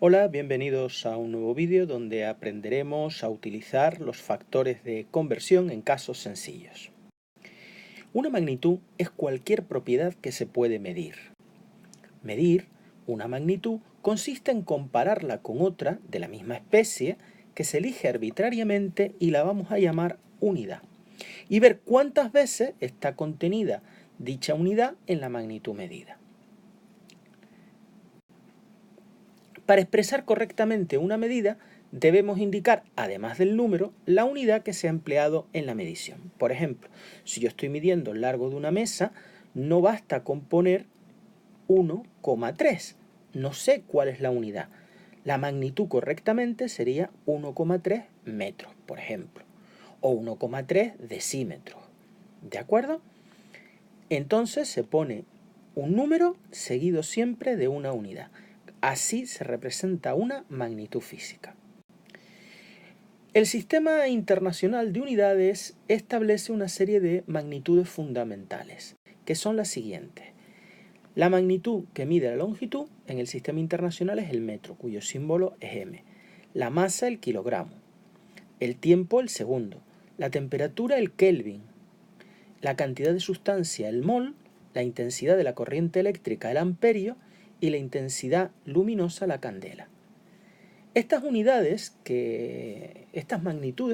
Hola, bienvenidos a un nuevo vídeo donde aprenderemos a utilizar los factores de conversión en casos sencillos. Una magnitud es cualquier propiedad que se puede medir. Medir una magnitud consiste en compararla con otra de la misma especie que se elige arbitrariamente y la vamos a llamar unidad, y ver cuántas veces está contenida dicha unidad en la magnitud medida. Para expresar correctamente una medida, debemos indicar, además del número, la unidad que se ha empleado en la medición. Por ejemplo, si yo estoy midiendo el largo de una mesa, no basta con poner 1,3. No sé cuál es la unidad. La magnitud correctamente sería 1,3 metros, por ejemplo, o 1,3 decímetros. ¿De acuerdo? Entonces se pone un número seguido siempre de una unidad. Así se representa una magnitud física. El Sistema Internacional de Unidades establece una serie de magnitudes fundamentales, que son las siguientes. La magnitud que mide la longitud en el Sistema Internacional es el metro, cuyo símbolo es m. La masa, el kilogramo. El tiempo, el segundo. La temperatura, el Kelvin. La cantidad de sustancia, el mol. La intensidad de la corriente eléctrica, el amperio. Y la intensidad luminosa, la candela. Estas magnitudes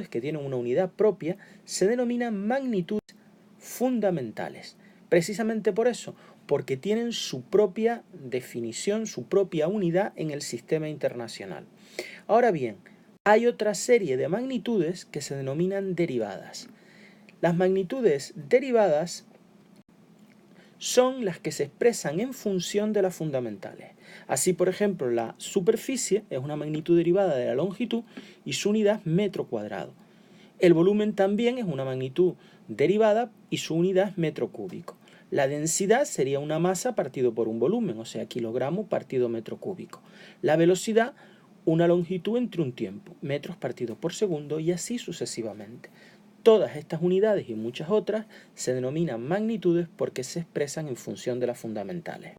que tienen una unidad propia se denominan magnitudes fundamentales. Precisamente por eso, porque tienen su propia definición, su propia unidad en el sistema internacional. Ahora bien, hay otra serie de magnitudes que se denominan derivadas. Las magnitudes derivadas son las que se expresan en función de las fundamentales. Así, por ejemplo, la superficie es una magnitud derivada de la longitud y su unidad es metro cuadrado. El volumen también es una magnitud derivada y su unidad es metro cúbico. La densidad sería una masa partido por un volumen, o sea, kilogramo partido metro cúbico. La velocidad, una longitud entre un tiempo, metros partido por segundo, y así sucesivamente. Todas estas unidades y muchas otras se denominan magnitudes porque se expresan en función de las fundamentales.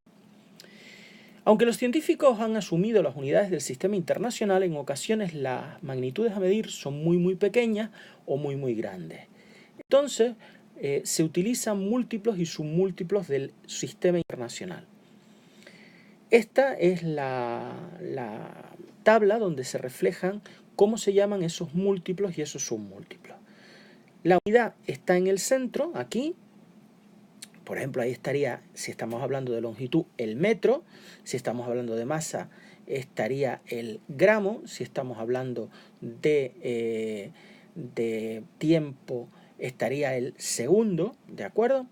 Aunque los científicos han asumido las unidades del sistema internacional, en ocasiones las magnitudes a medir son muy pequeñas o muy grandes. Entonces, se utilizan múltiplos y submúltiplos del sistema internacional. Esta es la tabla donde se reflejan cómo se llaman esos múltiplos y esos submúltiplos. La unidad está en el centro, aquí. Por ejemplo, ahí estaría, si estamos hablando de longitud, el metro. Si estamos hablando de masa, estaría el gramo. Si estamos hablando de tiempo, estaría el segundo, ¿de acuerdo?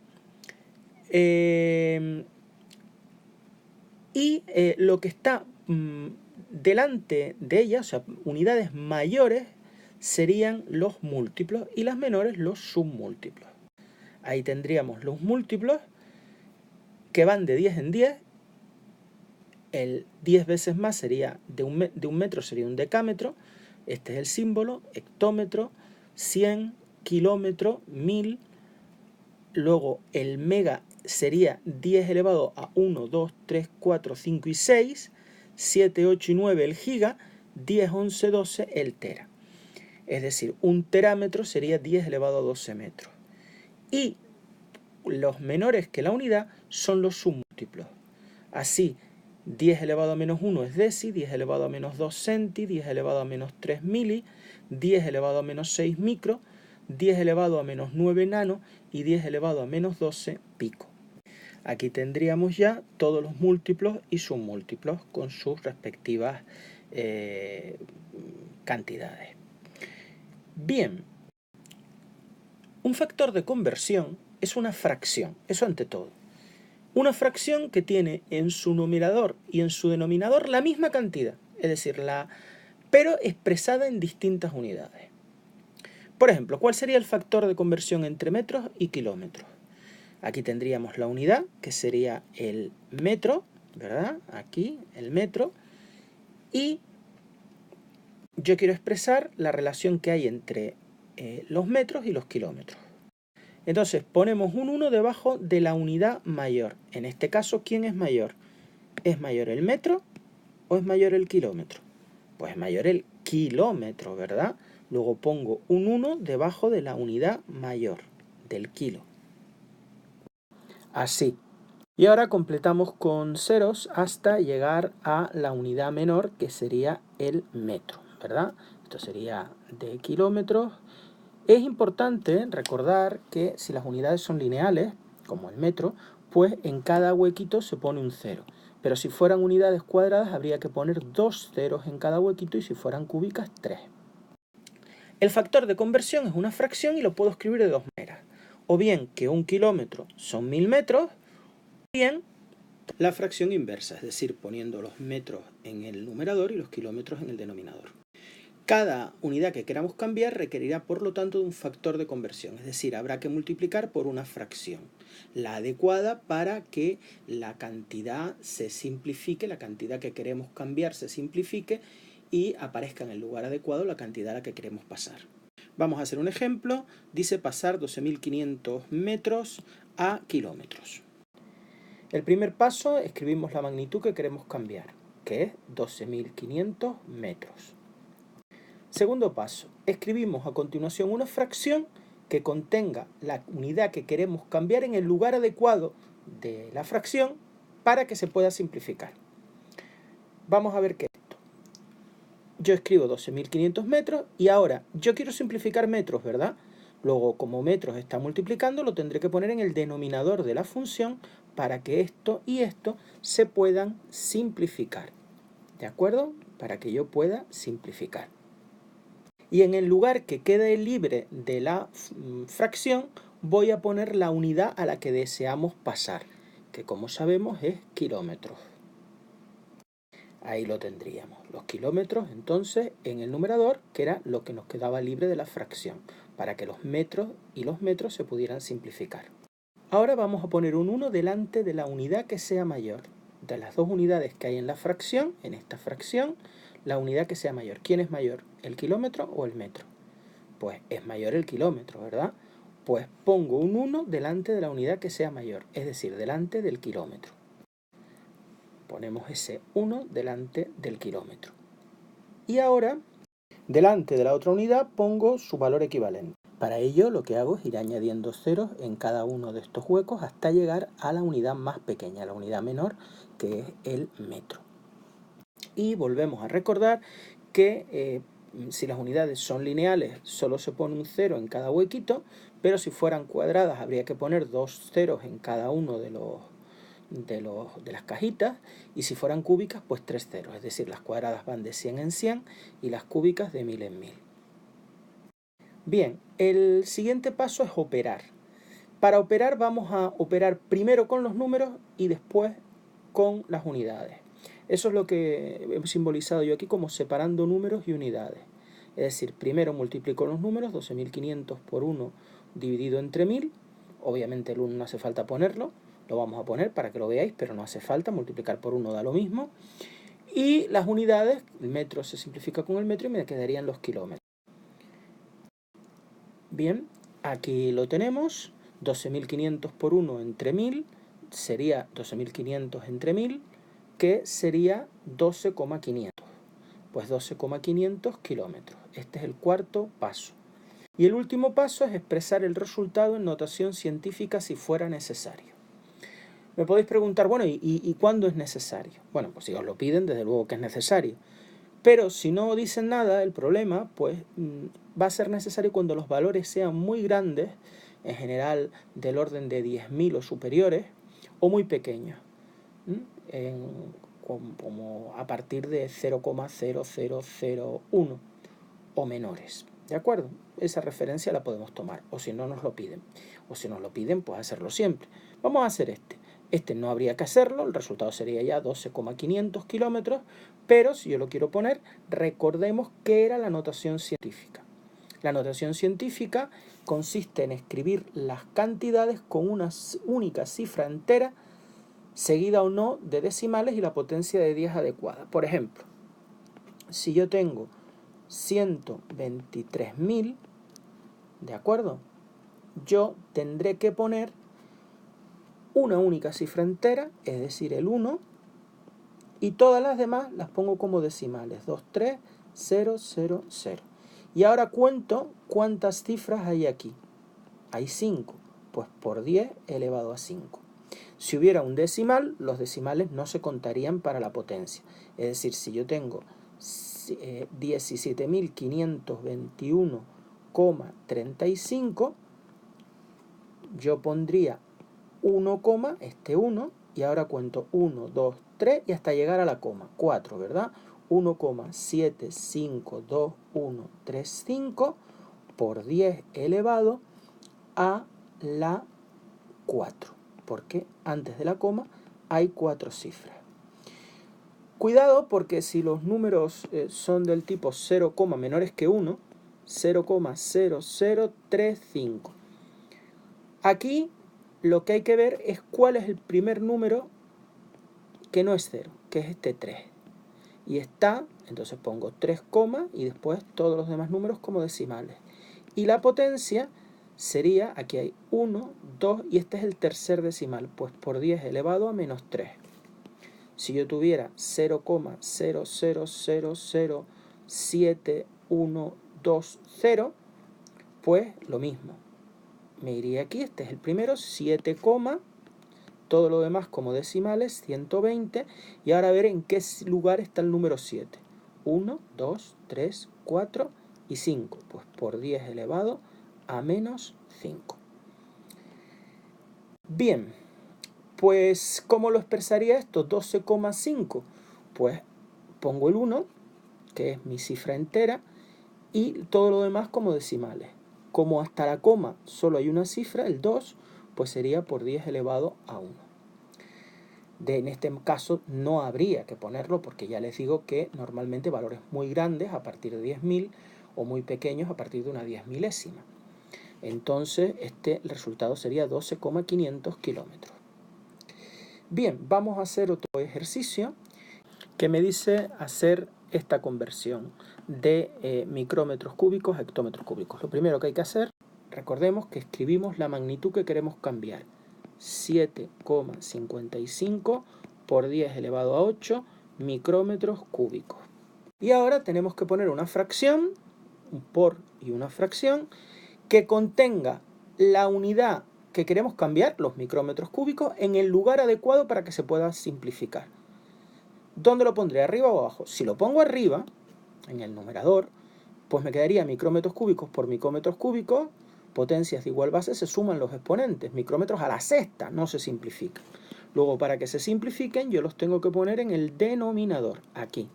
Lo que está delante de ella, o sea, unidades mayores, serían los múltiplos y las menores los submúltiplos. Ahí tendríamos los múltiplos que van de 10 en 10. El 10 veces más sería de un metro sería un decámetro. Este es el símbolo, hectómetro, 100, kilómetro, 1000. Luego el mega sería 10 elevado a 1, 2, 3, 4, 5 y 6. 7, 8 y 9 el giga. 10, 11, 12 el tera. Es decir, un terámetro sería 10 elevado a 12 metros. Y los menores que la unidad son los submúltiplos. Así, 10 elevado a menos 1 es deci, 10 elevado a menos 2 centi, 10 elevado a menos 3 mili, 10 elevado a menos 6 micro, 10 elevado a menos 9 nano y 10 elevado a menos 12 pico. Aquí tendríamos ya todos los múltiplos y submúltiplos con sus respectivas cantidades. Bien, un factor de conversión es una fracción, eso ante todo. Una fracción que tiene en su numerador y en su denominador la misma cantidad, es decir, pero expresada en distintas unidades. Por ejemplo, ¿cuál sería el factor de conversión entre metros y kilómetros? Aquí tendríamos la unidad, que sería el metro, ¿verdad? Aquí, el metro. Y yo quiero expresar la relación que hay entre los metros y los kilómetros. Entonces ponemos un 1 debajo de la unidad mayor. En este caso, ¿quién es mayor? Es mayor el metro o es mayor el kilómetro? Pues es mayor el kilómetro, ¿verdad? Luego pongo un 1 debajo de la unidad mayor, del kilo. Así. Y ahora completamos con ceros hasta llegar a la unidad menor, que sería el metro, ¿verdad? Esto sería de kilómetros. Es importante recordar que si las unidades son lineales, como el metro, pues en cada huequito se pone un cero. Pero si fueran unidades cuadradas habría que poner 2 ceros en cada huequito y si fueran cúbicas 3. El factor de conversión es una fracción y lo puedo escribir de dos maneras. O bien que un kilómetro son 1000 metros, o bien la fracción inversa, es decir, poniendo los metros en el numerador y los kilómetros en el denominador. Cada unidad que queramos cambiar requerirá, por lo tanto, de un factor de conversión, es decir, habrá que multiplicar por una fracción, la adecuada para que la cantidad se simplifique, la cantidad que queremos cambiar se simplifique y aparezca en el lugar adecuado la cantidad a la que queremos pasar. Vamos a hacer un ejemplo, dice pasar 12.500 metros a kilómetros. El primer paso, escribimos la magnitud que queremos cambiar, que es 12.500 metros. Segundo paso, escribimos a continuación una fracción que contenga la unidad que queremos cambiar en el lugar adecuado de la fracción para que se pueda simplificar. Vamos a ver qué es esto. Yo escribo 12.500 metros y ahora yo quiero simplificar metros, ¿verdad? Luego, como metros está multiplicando, lo tendré que poner en el denominador de la función para que esto y esto se puedan simplificar. ¿De acuerdo? Para que yo pueda simplificar. Y en el lugar que quede libre de la fracción voy a poner la unidad a la que deseamos pasar, que como sabemos es kilómetros. Ahí lo tendríamos, los kilómetros entonces en el numerador, que era lo que nos quedaba libre de la fracción, para que los metros y los metros se pudieran simplificar. Ahora vamos a poner un 1 delante de la unidad que sea mayor. De las dos unidades que hay en la fracción, en esta fracción, la unidad que sea mayor. ¿Quién es mayor? ¿El kilómetro o el metro? Pues es mayor el kilómetro, ¿verdad? Pues pongo un 1 delante de la unidad que sea mayor, es decir, delante del kilómetro. Ponemos ese 1 delante del kilómetro. Y ahora, delante de la otra unidad, pongo su valor equivalente. Para ello, lo que hago es ir añadiendo ceros en cada uno de estos huecos hasta llegar a la unidad más pequeña, la unidad menor, que es el metro. Y volvemos a recordar que si las unidades son lineales, solo se pone un cero en cada huequito, pero si fueran cuadradas habría que poner 2 ceros en cada uno de las cajitas, y si fueran cúbicas, pues 3 ceros, es decir, las cuadradas van de 100 en 100 y las cúbicas de 1000 en 1000. Bien, el siguiente paso es operar. Para operar vamos a operar primero con los números y después con las unidades. Eso es lo que he simbolizado yo aquí como separando números y unidades. Es decir, primero multiplico los números, 12.500 por 1 dividido entre 1000. Obviamente el 1 no hace falta ponerlo, lo vamos a poner para que lo veáis, pero no hace falta, multiplicar por 1 da lo mismo. Y las unidades, el metro se simplifica con el metro y me quedarían los kilómetros. Bien, aquí lo tenemos, 12.500 por 1 entre 1000 sería 12.500 entre 1000, que sería 12,500. Pues 12,500 kilómetros. Este es el cuarto paso. Y el último paso es expresar el resultado en notación científica si fuera necesario. Me podéis preguntar, bueno, ¿y cuándo es necesario? Bueno, pues si os lo piden, desde luego que es necesario. Pero si no dicen nada, el problema pues va a ser necesario cuando los valores sean muy grandes, en general del orden de 10.000 o superiores, o muy pequeños, como a partir de 0,0001 o menores. ¿De acuerdo? Esa referencia la podemos tomar, o si no nos lo piden. O si nos lo piden, pues hacerlo siempre. Vamos a hacer este. Este no habría que hacerlo, el resultado sería ya 12,500 kilómetros, pero si yo lo quiero poner, recordemos que era la notación científica. La notación científica consiste en escribir las cantidades con una única cifra entera, seguida o no de decimales y la potencia de 10 adecuada. Por ejemplo, si yo tengo 123.000, ¿de acuerdo? Yo tendré que poner una única cifra entera, es decir, el 1, y todas las demás las pongo como decimales. 2, 3, 0, 0, 0. Y ahora cuento cuántas cifras hay aquí. Hay 5. Pues por 10 elevado a 5. Si hubiera un decimal, los decimales no se contarían para la potencia. Es decir, si yo tengo 17.521,35, yo pondría 1, este 1, y ahora cuento 1, 2, 3 y hasta llegar a la coma, 4, ¿verdad? 1,752,135 por 10 elevado a la 4, porque antes de la coma hay 4 cifras. Cuidado porque si los números son del tipo 0, menores que 1, 0,0035. Aquí lo que hay que ver es cuál es el primer número que no es 0, que es este 3. Y está, entonces pongo 3, y después todos los demás números como decimales. Y la potencia sería, aquí hay 1, 2 y este es el tercer decimal, pues por 10 elevado a menos 3. Si yo tuviera 0,00007120, pues lo mismo. Me iría aquí, este es el primero, 7, todo lo demás como decimales, 120, y ahora a ver en qué lugar está el número 7. 1, 2, 3, 4 y 5, pues por 10 elevado a menos 5. Bien, pues ¿cómo lo expresaría esto? 12,5, pues pongo el 1, que es mi cifra entera, y todo lo demás como decimales. Como hasta la coma solo hay una cifra, el 2, pues sería por 10 elevado a 1. En este caso no habría que ponerlo porque ya les digo que normalmente valores muy grandes a partir de 10.000 o muy pequeños a partir de una 10 milésima. Entonces el resultado sería 12,500 kilómetros. Bien, vamos a hacer otro ejercicio que me dice hacer esta conversión de micrómetros cúbicos a hectómetros cúbicos. Lo primero que hay que hacer, recordemos que escribimos la magnitud que queremos cambiar. 7,55 por 10 elevado a 8 micrómetros cúbicos. Y ahora tenemos que poner una fracción, un por y una fracción, que contenga la unidad que queremos cambiar, los micrómetros cúbicos, en el lugar adecuado para que se pueda simplificar. ¿Dónde lo pondré? ¿Arriba o abajo? Si lo pongo arriba, en el numerador, pues me quedaría micrómetros cúbicos por micrómetros cúbicos, potencias de igual base, se suman los exponentes, micrómetros a la sexta, no se simplifican. Luego, para que se simplifiquen, yo los tengo que poner en el denominador, aquí.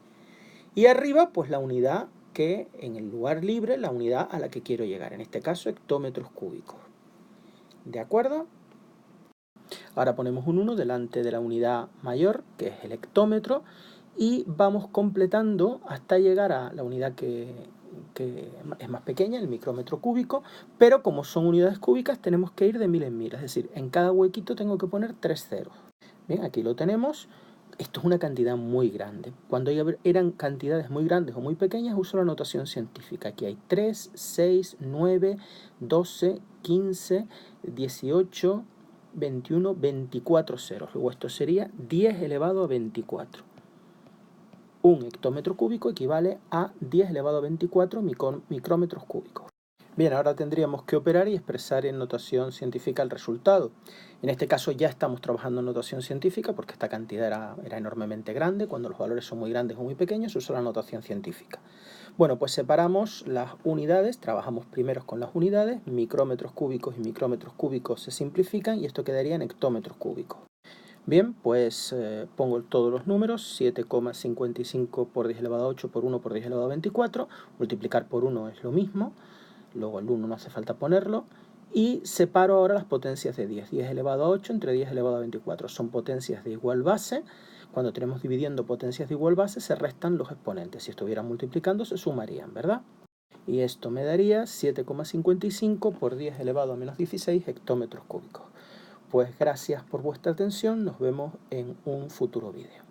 Y arriba, pues la unidad que, en el lugar libre, la unidad a la que quiero llegar, en este caso, hectómetros cúbicos. ¿De acuerdo? Ahora ponemos un 1 delante de la unidad mayor, que es el hectómetro, y vamos completando hasta llegar a la unidad que es más pequeña, el micrómetro cúbico, pero como son unidades cúbicas tenemos que ir de mil en mil, es decir, en cada huequito tengo que poner 3 ceros. Bien, aquí lo tenemos. Esto es una cantidad muy grande. Cuando eran cantidades muy grandes o muy pequeñas, uso la notación científica. Aquí hay 3, 6, 9, 12, 15, 18, 21, 24 ceros. Luego esto sería 10 elevado a 24. Un hectómetro cúbico equivale a 10 elevado a 24 micrómetros cúbicos. Bien, ahora tendríamos que operar y expresar en notación científica el resultado. En este caso ya estamos trabajando en notación científica porque esta cantidad era enormemente grande. Cuando los valores son muy grandes o muy pequeños, uso la notación científica. Bueno, pues separamos las unidades, trabajamos primero con las unidades, micrómetros cúbicos y micrómetros cúbicos se simplifican y esto quedaría en hectómetros cúbicos. Bien, pues pongo todos los números, 7,55 por 10 elevado a 8 por 1 por 10 elevado a 24, multiplicar por 1 es lo mismo, luego el 1 no hace falta ponerlo, y separo ahora las potencias de 10, 10 elevado a 8 entre 10 elevado a 24, son potencias de igual base. Cuando tenemos dividiendo potencias de igual base se restan los exponentes, si estuvieran multiplicando se sumarían, ¿verdad? Y esto me daría 7,55 por 10 elevado a menos 16 hectómetros cúbicos. Pues gracias por vuestra atención, nos vemos en un futuro vídeo.